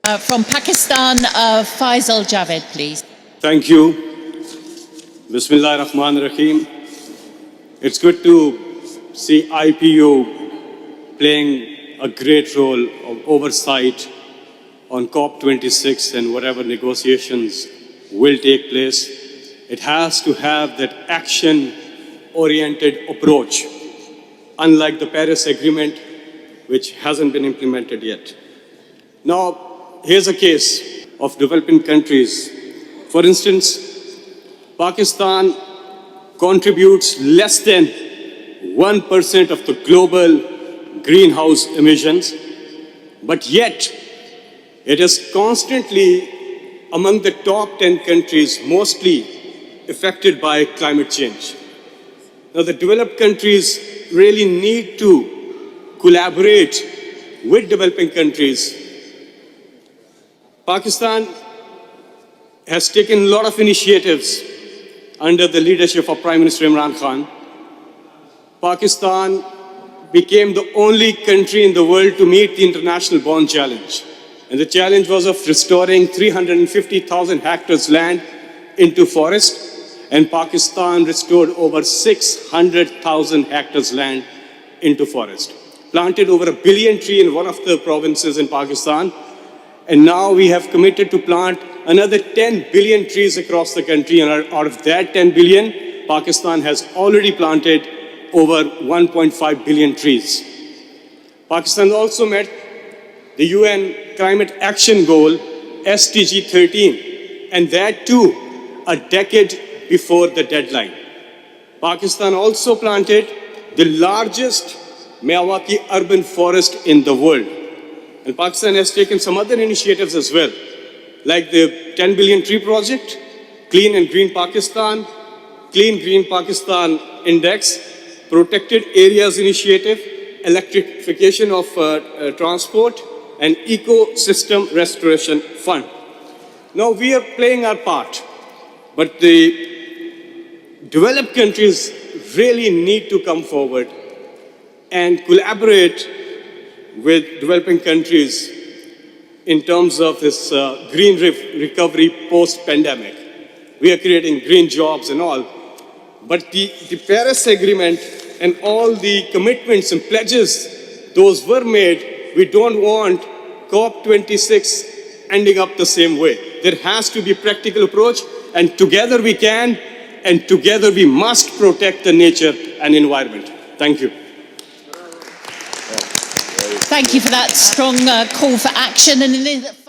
From Pakistan, Faisal Javed, please. Thank you. Bismillah ar-Rahman ar-Rahim. It's good to see IPU playing a great role of oversight on COP26 and whatever negotiations will take place. It has to have that action-oriented approach, unlike the Paris Agreement, which hasn't been implemented yet. Now, here's a case of developing countries. For instance, Pakistan contributes less than 1% of the global greenhouse emissions, but yet it is constantly among the top 10 countries mostly affected by climate change. Now, the developed countries really need to collaborate with developing countries. Pakistan has taken a lot of initiatives under the leadership of Prime Minister Imran Khan. Pakistan became the only country in the world to meet the International Bond Challenge. And the challenge was of restoring 350,000 hectares land into forest. And Pakistan restored over 600,000 hectares land into forest. Planted over 1 billion trees in one of the provinces in Pakistan. And now we have committed to plant another 10 billion trees across the country. And out of that 10 billion, Pakistan has already planted over 1.5 billion trees. Pakistan also met the UN Climate Action Goal, SDG 13, and that too a decade before the deadline. Pakistan also planted the largest Miyawaki urban forest in the world. And Pakistan has taken some other initiatives as well, like the 10 billion tree project, Clean and Green Pakistan, Clean Green Pakistan Index, Protected Areas Initiative, Electrification of Transport, and Ecosystem Restoration Fund. Now we are playing our part, but the developed countries really need to come forward and collaborate with developing countries in terms of this green recovery post-pandemic. We are creating green jobs and all, but the Paris Agreement and all the commitments and pledges, those were made. We don't want COP26 ending up the same way. There has to be a practical approach, and together we can, and together we must protect the nature and environment. Thank you. Thank you for that strong call for action. And